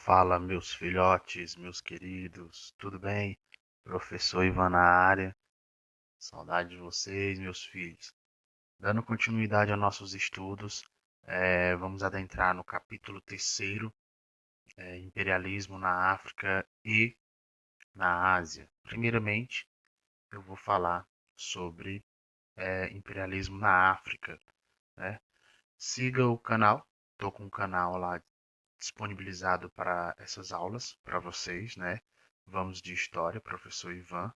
Fala, meus filhotes, meus queridos, tudo bem? Professor Ivan na área, saudade de vocês, meus filhos. Dando continuidade aos nossos estudos, vamos adentrar no capítulo terceiro, Imperialismo na África e na Ásia. Primeiramente, eu vou falar sobre imperialismo na África, né? Siga o canal, estou com um canal lá disponibilizado para essas aulas para vocês, né? Vamos de História, professor Ivan.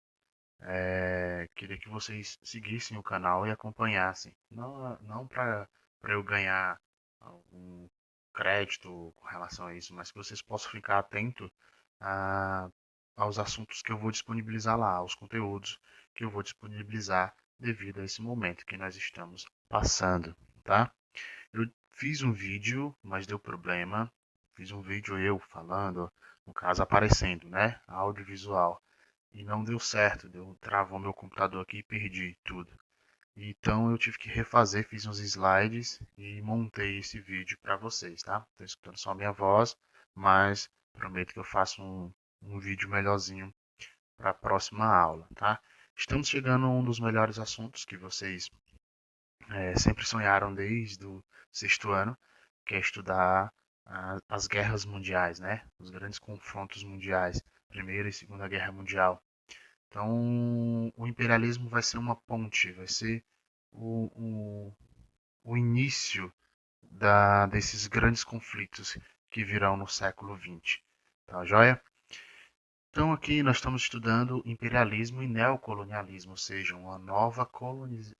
Queria que vocês seguissem o canal e acompanhassem. Não para eu ganhar algum crédito com relação a isso, mas que vocês possam ficar atentos a, aos assuntos que eu vou disponibilizar lá, aos conteúdos que eu vou disponibilizar devido a esse momento que nós estamos passando, tá? Eu fiz um vídeo, mas deu problema. Fiz um vídeo eu falando, no caso aparecendo, né? Audiovisual. E não deu certo, travou meu computador aqui e perdi tudo. Então eu tive que refazer, fiz uns slides e montei esse vídeo para vocês, tá? Estou escutando só a minha voz, mas prometo que eu faço um vídeo melhorzinho para a próxima aula, tá? Estamos chegando a um dos melhores assuntos que vocês sempre sonharam desde o sexto ano, que é estudar as guerras mundiais, né? Os grandes confrontos mundiais, Primeira e Segunda Guerra Mundial. Então, o imperialismo vai ser uma ponte, vai ser o, o, o início desses grandes conflitos que virão no século XX. Tá joia? Então, aqui nós estamos estudando imperialismo e neocolonialismo, ou seja, uma nova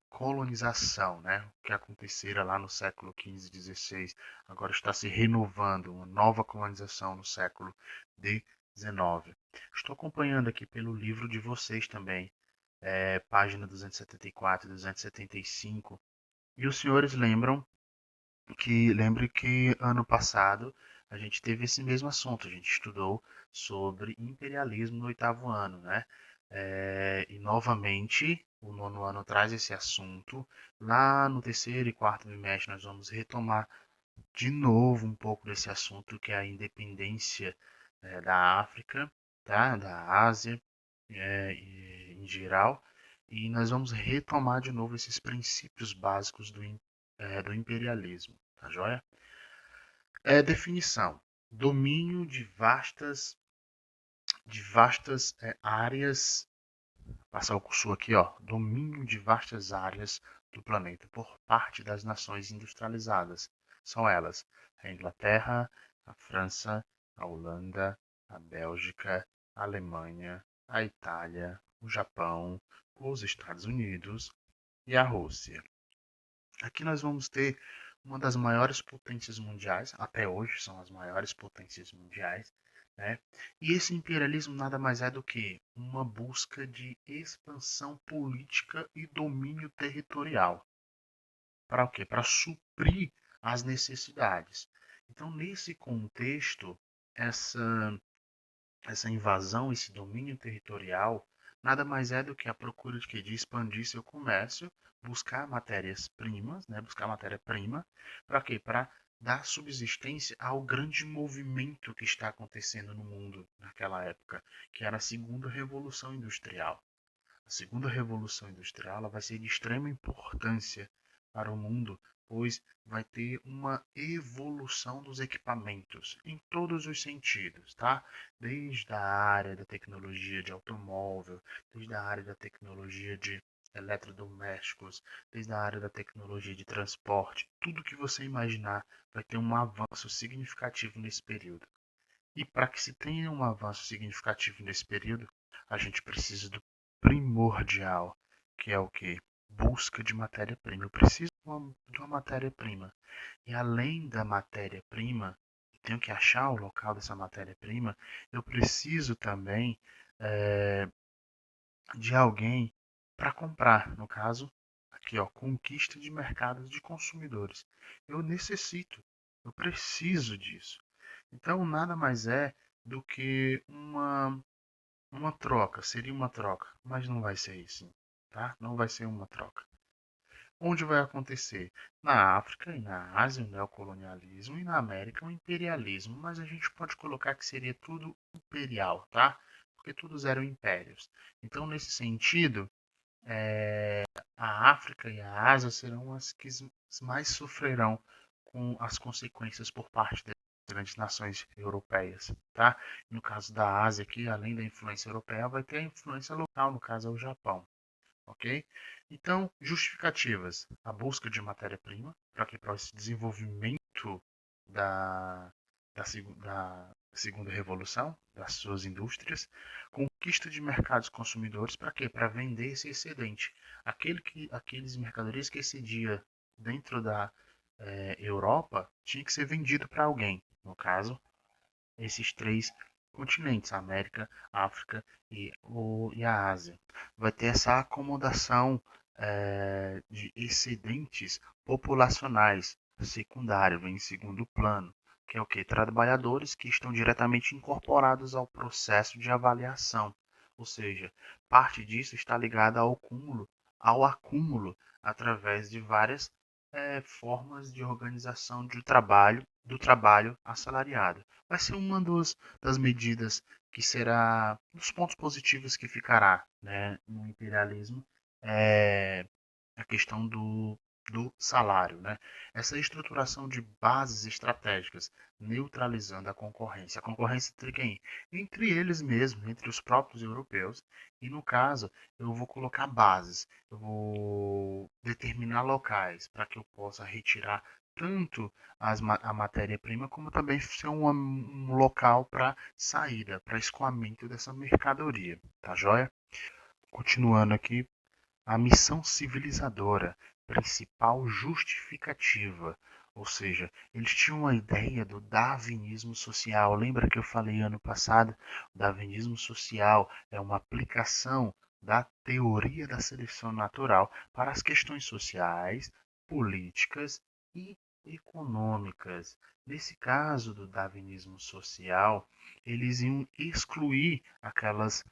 colonização, né? O que acontecera lá no século XV e XVI, agora está se renovando, uma nova colonização no século XIX. Estou acompanhando aqui pelo livro de vocês também, página 274 e 275, e os senhores lembre que ano passado a gente teve esse mesmo assunto, a gente estudou sobre imperialismo no oitavo ano, né? E novamente o nono ano traz esse assunto. Lá no terceiro e quarto bimestre nós vamos retomar de novo um pouco desse assunto que é a independência da África, tá? Da Ásia em geral. E nós vamos retomar de novo esses princípios básicos do imperialismo, tá joia? Definição: domínio de vastas áreas. Passar o curso aqui, ó. Domínio de vastas áreas do planeta por parte das nações industrializadas. São elas: a Inglaterra, a França, a Holanda, a Bélgica, a Alemanha, a Itália, o Japão, os Estados Unidos e a Rússia. Aqui nós vamos ter uma das maiores potências mundiais, até hoje são as maiores potências mundiais, né? E esse imperialismo nada mais é do que uma busca de expansão política e domínio territorial. Para o quê? Para suprir as necessidades. Então, nesse contexto, essa essa invasão, esse domínio territorial, nada mais é do que a procura de quê? De expandir seu comércio, buscar matérias-primas, né? Buscar matéria-prima, para quê? Para dar subsistência ao grande movimento que está acontecendo no mundo naquela época, que era a segunda revolução industrial. A segunda revolução industrial ela vai ser de extrema importância para o mundo, pois vai ter uma evolução dos equipamentos em todos os sentidos, tá? Desde a área da tecnologia de automóvel, desde a área da tecnologia de eletrodomésticos, desde a área da tecnologia de transporte, tudo que você imaginar vai ter um avanço significativo nesse período. E para que se tenha um avanço significativo nesse período, a gente precisa do primordial, que é o que? Busca de matéria-prima. Eu preciso de uma matéria-prima. E além da matéria-prima, eu tenho que achar o local dessa matéria-prima, eu preciso também eh, de alguém para comprar. No caso, aqui, ó, conquista de mercados de consumidores. Eu necessito, eu preciso disso. Então, nada mais é do que uma troca, seria uma troca, mas não vai ser isso, tá? Não vai ser uma troca. Onde vai acontecer? Na África e na Ásia, o neocolonialismo, e na América, o imperialismo, mas a gente pode colocar que seria tudo imperial, tá? Porque todos eram impérios. Então, nesse sentido, a África e a Ásia serão as que mais sofrerão com as consequências por parte das grandes nações europeias, tá? No caso da Ásia aqui, além da influência europeia, vai ter a influência local, no caso é o Japão, ok? Então, justificativas: a busca de matéria-prima para esse desenvolvimento da, da segunda revolução, das suas indústrias, conquista de mercados consumidores para quê? Para vender esse excedente. Aqueles mercadorias que excedia dentro da Europa tinha que ser vendido para alguém. No caso, esses três continentes, a América, a África e a Ásia. Vai ter essa acomodação de excedentes populacionais secundário, vem em segundo plano, que é o que? Trabalhadores que estão diretamente incorporados ao processo de avaliação, ou seja, parte disso está ligada ao acúmulo através de várias formas de organização do trabalho assalariado. Vai ser uma das medidas que será dos pontos positivos que ficará, né, no imperialismo, é a questão do salário, né? Essa estruturação de bases estratégicas, neutralizando a concorrência. A concorrência entre quem? Entre eles mesmos, entre os próprios europeus. E no caso, eu vou colocar bases, eu vou determinar locais para que eu possa retirar tanto a matéria-prima, como também ser um local para saída, para escoamento dessa mercadoria, tá joia? Continuando aqui, a missão civilizadora, principal justificativa. Ou seja, eles tinham uma ideia do darwinismo social. Lembra que eu falei ano passado? O darwinismo social é uma aplicação da teoria da seleção natural para as questões sociais, políticas e econômicas. Nesse caso do darwinismo social, eles iam excluir aquelas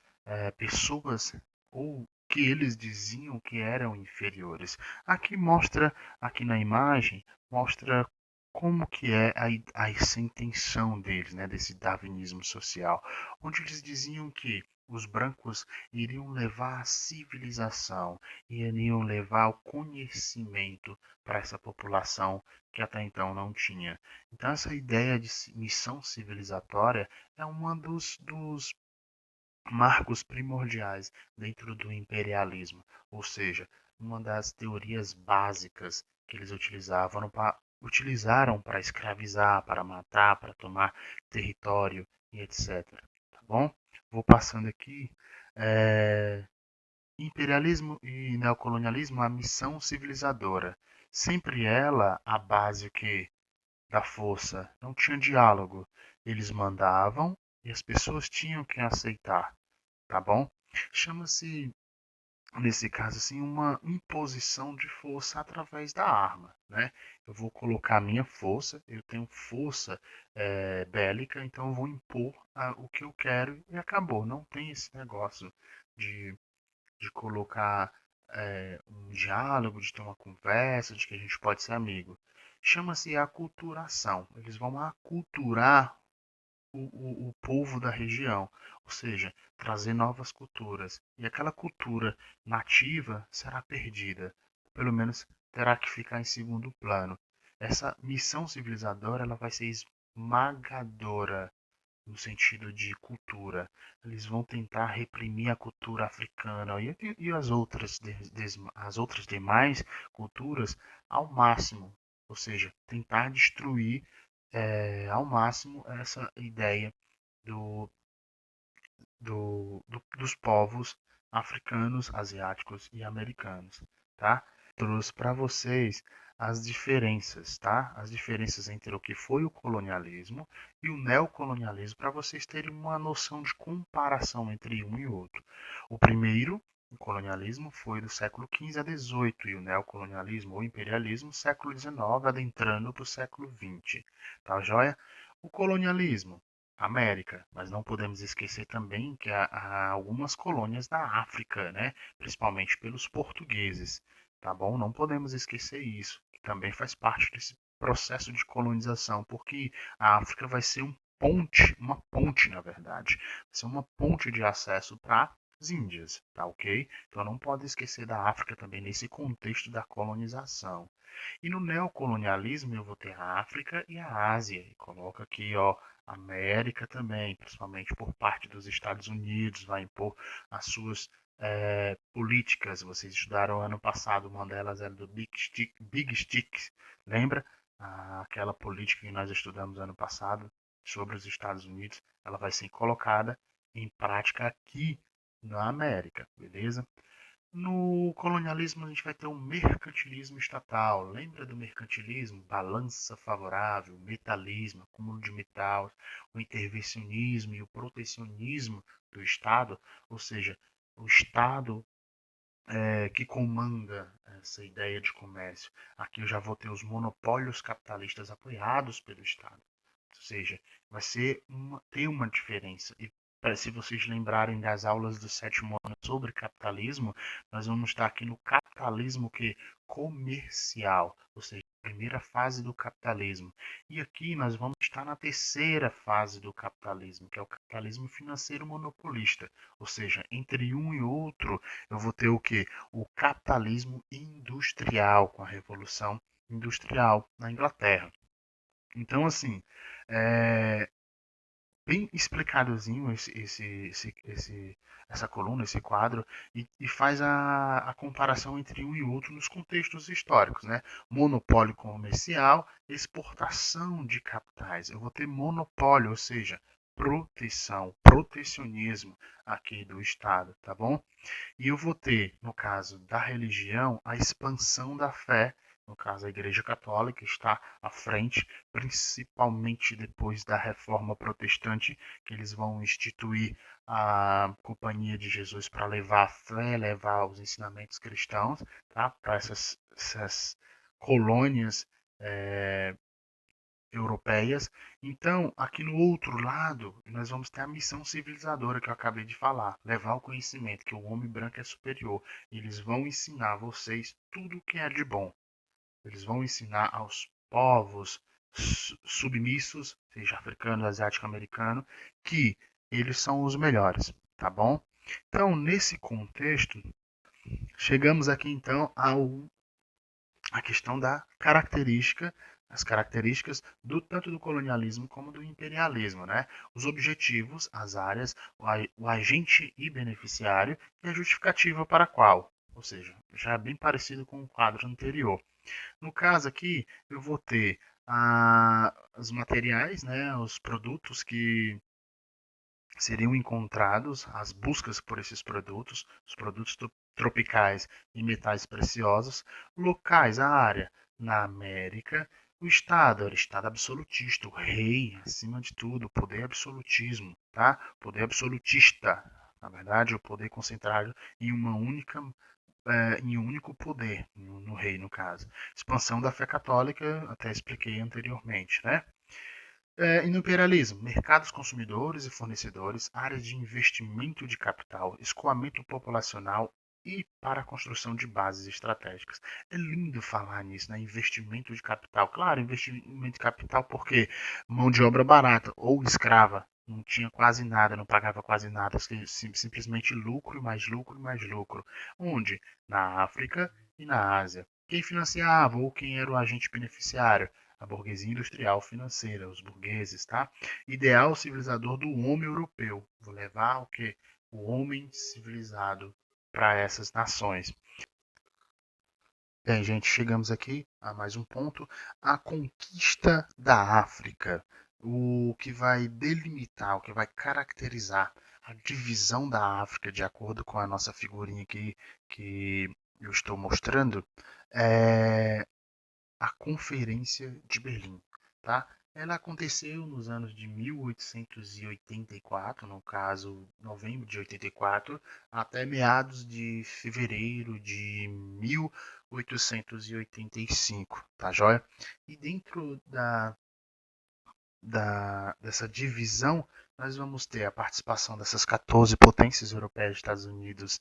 pessoas ou que eles diziam que eram inferiores. Aqui na imagem, mostra como que é essa intenção deles, né, desse darwinismo social, onde eles diziam que os brancos iriam levar a civilização, iriam levar o conhecimento para essa população que até então não tinha. Então essa ideia de missão civilizatória é uma dos marcos primordiais dentro do imperialismo, ou seja, uma das teorias básicas que eles utilizaram para escravizar, para matar, para tomar território e etc. Tá bom? Vou passando aqui. É, Imperialismo e neocolonialismo, a missão civilizadora. Sempre ela a base que da força. Não tinha diálogo. Eles mandavam e as pessoas tinham que aceitar, tá bom? Chama-se, nesse caso assim, uma imposição de força através da arma, né? Eu vou colocar a minha força, eu tenho força bélica, então eu vou impor o que eu quero e acabou. Não tem esse negócio de, de colocar um diálogo, de ter uma conversa, de que a gente pode ser amigo. Chama-se aculturação. Eles vão aculturar o povo da região, ou seja, trazer novas culturas. E aquela cultura nativa será perdida, pelo menos terá que ficar em segundo plano. Essa missão civilizadora ela vai ser esmagadora no sentido de cultura. Eles vão tentar reprimir a cultura africana e as outras demais culturas ao máximo, ou seja, tentar destruir ao máximo essa ideia do, dos povos africanos, asiáticos e americanos, tá? Trouxe para vocês as diferenças, tá? As diferenças entre o que foi o colonialismo e o neocolonialismo, para vocês terem uma noção de comparação entre um e outro. O primeiro, o colonialismo, foi do século XV a XVIII e o neocolonialismo ou imperialismo, século XIX, adentrando para o século XX. Tá joia? O colonialismo, América, mas não podemos esquecer também que há algumas colônias na África, né? Principalmente pelos portugueses. tá bom? Não podemos esquecer isso, que também faz parte desse processo de colonização, porque a África vai ser uma ponte, na verdade, vai ser uma ponte de acesso para as Índias, tá ok? Então não pode esquecer da África também nesse contexto da colonização. E no neocolonialismo eu vou ter a África e a Ásia. E coloca aqui, ó, América também, principalmente por parte dos Estados Unidos, vai impor as suas políticas. Vocês estudaram ano passado, uma delas era do Big Stick, lembra? Aquela política que nós estudamos ano passado sobre os Estados Unidos, ela vai ser colocada em prática aqui na América, beleza? No colonialismo, a gente vai ter um mercantilismo estatal. Lembra do mercantilismo? Balança favorável, metalismo, acúmulo de metal, o intervencionismo e o protecionismo do Estado, ou seja, o Estado que comanda essa ideia de comércio. Aqui eu já vou ter os monopólios capitalistas apoiados pelo Estado. Ou seja, ter uma diferença. E se vocês lembrarem das aulas do sétimo ano sobre capitalismo, nós vamos estar aqui no capitalismo comercial, ou seja, a primeira fase do capitalismo. E aqui nós vamos estar na terceira fase do capitalismo, que é o capitalismo financeiro monopolista. Ou seja, entre um e outro, eu vou ter o que? O capitalismo industrial, com a Revolução Industrial na Inglaterra. Então, assim, é bem explicadozinho essa coluna, esse quadro, e faz a comparação entre um e outro nos contextos históricos, né? Monopólio comercial, exportação de capitais. Eu vou ter monopólio, ou seja, protecionismo aqui do Estado, tá bom? E eu vou ter, no caso da religião, a expansão da fé. No caso, a Igreja Católica está à frente, principalmente depois da Reforma Protestante, que eles vão instituir a Companhia de Jesus para levar a fé, levar os ensinamentos cristãos, tá? Para essas colônias europeias. Então, aqui no outro lado, nós vamos ter a missão civilizadora que eu acabei de falar, levar o conhecimento que o homem branco é superior. Eles vão ensinar a vocês tudo o que é de bom. Eles vão ensinar aos povos submissos, seja africano, asiático, americano, que eles são os melhores, tá bom? Então, nesse contexto, chegamos aqui então a questão da característica, as características tanto do colonialismo como do imperialismo, né? Os objetivos, as áreas, o agente e beneficiário e a justificativa para qual. Ou seja, já é bem parecido com o quadro anterior. No caso aqui, eu vou ter os materiais, né, os produtos que seriam encontrados, as buscas por esses produtos, os produtos tropicais e metais preciosos, locais, a área na América, o Estado era o Estado absolutista, o rei, acima de tudo, o poder absolutismo, tá? Poder absolutista, na verdade, o poder concentrado em uma única em um único poder, no rei, no caso. Expansão da fé católica, até expliquei anteriormente, né? E no imperialismo, mercados consumidores e fornecedores, áreas de investimento de capital, escoamento populacional e para a construção de bases estratégicas. É lindo falar nisso, né? Investimento de capital. Claro, investimento de capital porque mão de obra barata ou escrava. Não tinha quase nada, não pagava quase nada, simplesmente lucro, mais lucro, mais lucro. Onde? Na África e na Ásia. Quem financiava ou quem era o agente beneficiário? A burguesia industrial financeira, os burgueses, tá? Ideal civilizador do homem europeu. Vou levar o quê? O homem civilizado para essas nações. Bem, gente, chegamos aqui a mais um ponto, a conquista da África, o que vai delimitar, o que vai caracterizar a divisão da África, de acordo com a nossa figurinha aqui que eu estou mostrando, é a Conferência de Berlim, tá? Ela aconteceu nos anos de 1884, no caso, novembro de 84, até meados de fevereiro de 1885, tá joia? E dentro dessa divisão, nós vamos ter a participação dessas 14 potências europeias, Estados Unidos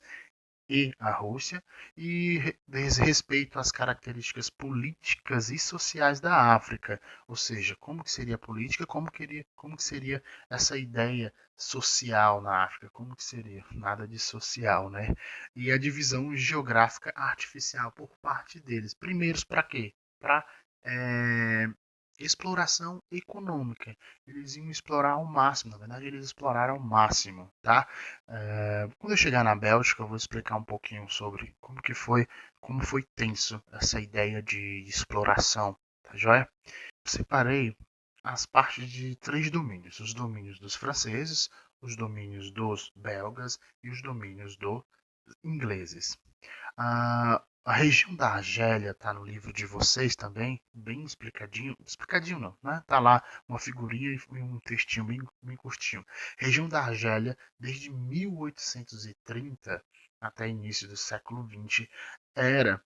e a Rússia, e diz respeito às características políticas e sociais da África, ou seja, como que seria a política, como que seria essa ideia social na África, como que seria? Nada de social, né? E a divisão geográfica artificial por parte deles. Primeiros para quê? Para exploração econômica. Eles iam explorar ao máximo, na verdade eles exploraram ao máximo, tá? Quando eu chegar na Bélgica, eu vou explicar um pouquinho sobre como foi tenso essa ideia de exploração, tá joia? Separei as partes de três domínios: os domínios dos franceses, os domínios dos belgas e os domínios dos ingleses. A região da Argélia está no livro de vocês também, bem explicadinho. Explicadinho não, né? Tá lá uma figurinha e um textinho bem curtinho. Região da Argélia, desde 1830 até início do século XX, era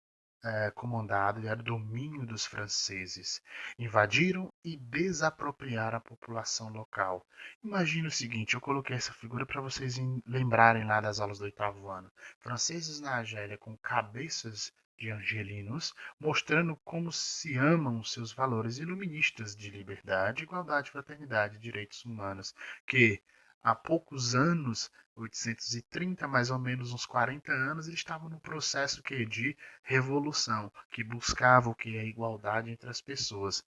comandado e era domínio dos franceses. Invadiram e desapropriaram a população local. Imagina o seguinte, eu coloquei essa figura para vocês lembrarem lá das aulas do oitavo ano. Franceses na Argélia com cabeças de angelinos, mostrando como se amam seus valores iluministas de liberdade, igualdade, fraternidade e direitos humanos, que há poucos anos, 830, mais ou menos uns 40 anos, eles estavam no processo de revolução, que buscava o que? A igualdade entre as pessoas.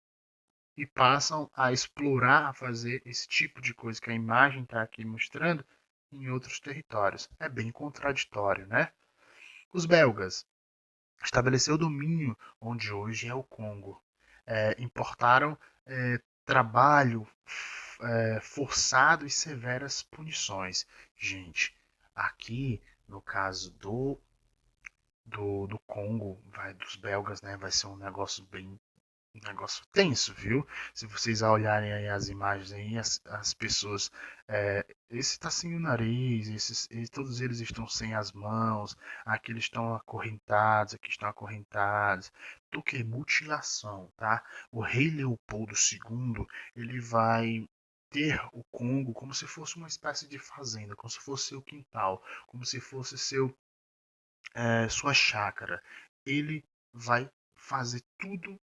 E passam a explorar, a fazer esse tipo de coisa que a imagem está aqui mostrando em outros territórios. É bem contraditório, né? Os belgas estabeleceu o domínio onde hoje é o Congo. Importaram trabalho forçado e severas punições. Gente, aqui no caso do Congo, dos belgas, né, vai ser um negócio bem um negócio tenso, viu? Se vocês olharem aí as imagens aí, as pessoas, esse está sem o nariz, todos eles estão sem as mãos, aqui eles estão acorrentados, aqui estão acorrentados, do que mutilação, tá? O rei Leopoldo II, ele vai ter o Congo como se fosse uma espécie de fazenda, como se fosse seu quintal, como se fosse sua chácara. Ele vai fazer tudo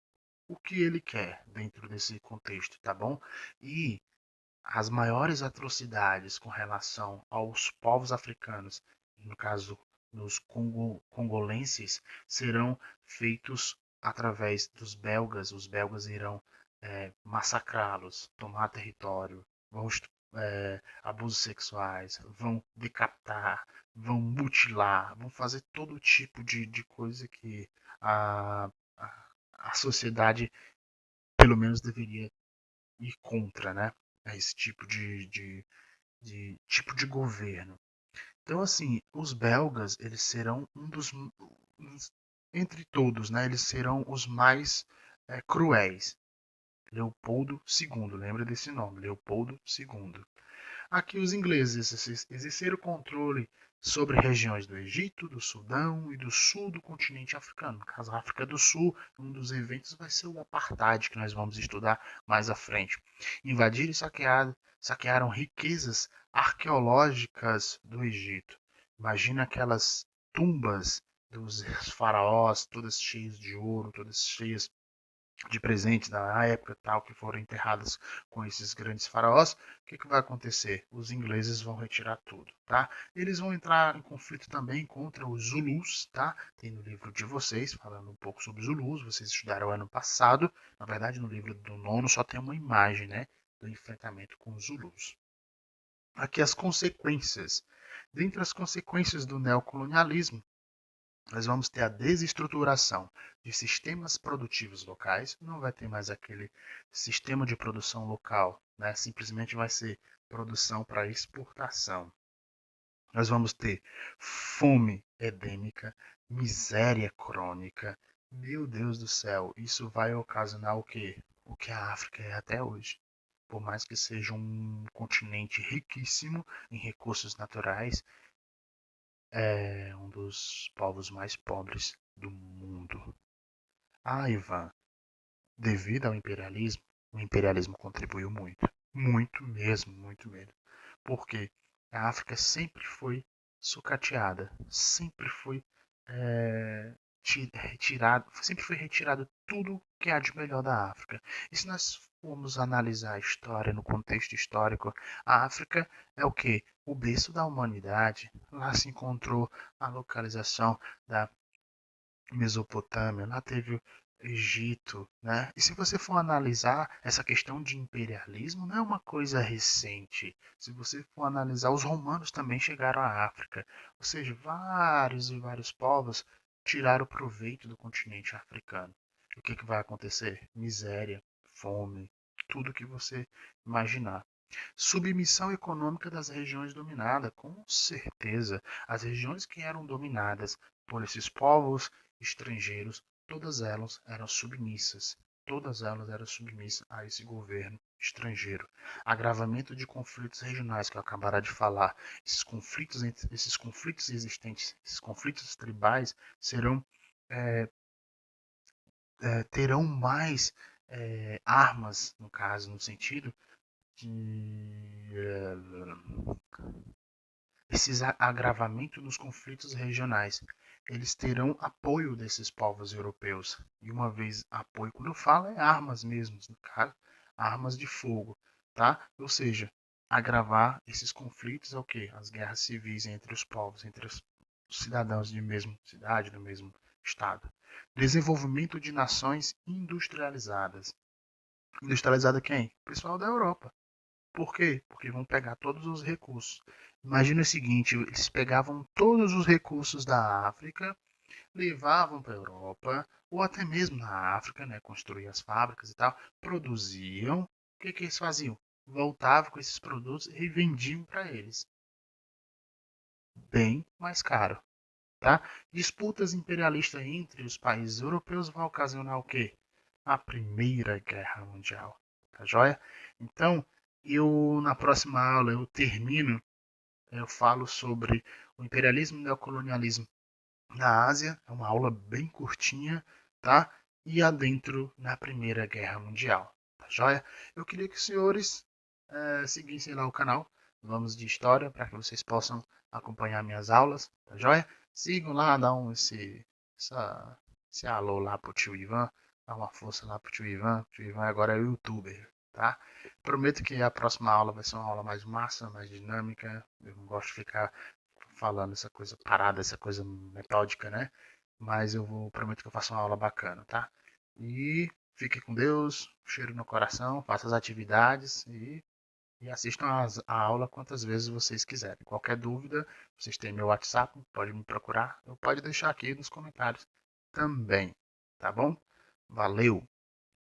o que ele quer dentro desse contexto, tá bom? E as maiores atrocidades com relação aos povos africanos, no caso dos congolenses, serão feitos através dos belgas. Os belgas irão massacrá-los, tomar território, vão abusos sexuais, vão decapitar, vão mutilar, vão fazer todo tipo de coisa que a, a, a sociedade pelo menos deveria ir contra, né? A esse tipo tipo de governo. Então, assim, os belgas, eles serão entre todos, né? Eles serão os mais cruéis. Leopoldo II, lembra desse nome, Leopoldo II. Aqui os ingleses exerceram controle sobre regiões do Egito, do Sudão e do sul do continente africano. No caso, a África do Sul, um dos eventos vai ser o apartheid, que nós vamos estudar mais à frente. Invadiram e saquearam riquezas arqueológicas do Egito. Imagina aquelas tumbas dos faraós, todas cheias de ouro, todas cheias de presentes da época tal que foram enterradas com esses grandes faraós, que vai acontecer? Os ingleses vão retirar tudo, tá? Eles vão entrar em conflito também contra os Zulus, tá? Tem no livro de vocês falando um pouco sobre os Zulus, vocês estudaram ano passado. Na verdade, no livro do nono só tem uma imagem, né, do enfrentamento com os Zulus. Aqui as consequências. Dentre as consequências do neocolonialismo, nós vamos ter a desestruturação de sistemas produtivos locais, não vai ter mais aquele sistema de produção local, né? Simplesmente vai ser produção para exportação. Nós vamos ter fome endêmica, miséria crônica. Meu Deus do céu, isso vai ocasionar o quê? O que a África é até hoje. Por mais que seja um continente riquíssimo em recursos naturais, é um dos povos mais pobres do mundo. Ah, Ivan, devido ao imperialismo, o imperialismo contribuiu muito. Muito mesmo, muito mesmo. Porque a África sempre foi sucateada, sempre foi retirado, sempre foi retirado tudo que há de melhor da África. E se nós formos analisar a história no contexto histórico, a África é o que? O berço da humanidade. Lá se encontrou a localização da Mesopotâmia, lá teve o Egito, né? E se você for analisar essa questão de imperialismo, não é uma coisa recente. Se você for analisar, os romanos também chegaram à África, ou seja, vários e vários povos tiraram proveito do continente africano. O que vai acontecer? Miséria, fome, tudo que você imaginar. Submissão econômica das regiões dominadas, com certeza. As regiões que eram dominadas por esses povos estrangeiros, todas elas eram submissas. Todas elas eram submissas a esse governo estrangeiro. Agravamento de conflitos regionais, que eu acabará de falar. Esses conflitos existentes, esses conflitos tribais, serão terão mais armas, no caso, no sentido de esses agravamentos nos conflitos regionais, eles terão apoio desses povos europeus. E uma vez apoio, quando eu falo, é armas mesmo, no caso, armas de fogo, tá? Ou seja, agravar esses conflitos é o quê? As guerras civis entre os povos, entre os cidadãos de mesma cidade, do mesmo estado. Desenvolvimento de nações industrializadas. Industrializada quem? O pessoal da Europa. Por quê? Porque vão pegar todos os recursos. Imagina o seguinte, eles pegavam todos os recursos da África, levavam para a Europa, ou até mesmo na África, né, construíam as fábricas e tal, produziam. O que eles faziam? Voltavam com esses produtos e vendiam para eles. Bem mais caro. Tá? Disputas imperialistas entre os países europeus vão ocasionar o quê? A Primeira Guerra Mundial. Tá joia? Então, na próxima aula eu falo sobre o imperialismo e o neocolonialismo na Ásia. É uma aula bem curtinha, tá? E adentro na Primeira Guerra Mundial. Tá joia? Eu queria que os senhores seguissem lá o canal Vamos de História para que vocês possam acompanhar minhas aulas, tá joia? Sigam lá, esse alô lá pro tio Ivan, dá uma força lá pro tio Ivan. O tio Ivan agora é youtuber, tá? Prometo que a próxima aula vai ser uma aula mais massa, mais dinâmica. Eu não gosto de ficar falando essa coisa parada, essa coisa metódica, né? Mas prometo que eu faço uma aula bacana, tá? E fique com Deus, cheiro no coração, faça as atividades e assistam a aula quantas vezes vocês quiserem. Qualquer dúvida, vocês têm meu WhatsApp, pode me procurar, ou pode deixar aqui nos comentários também, tá bom? Valeu!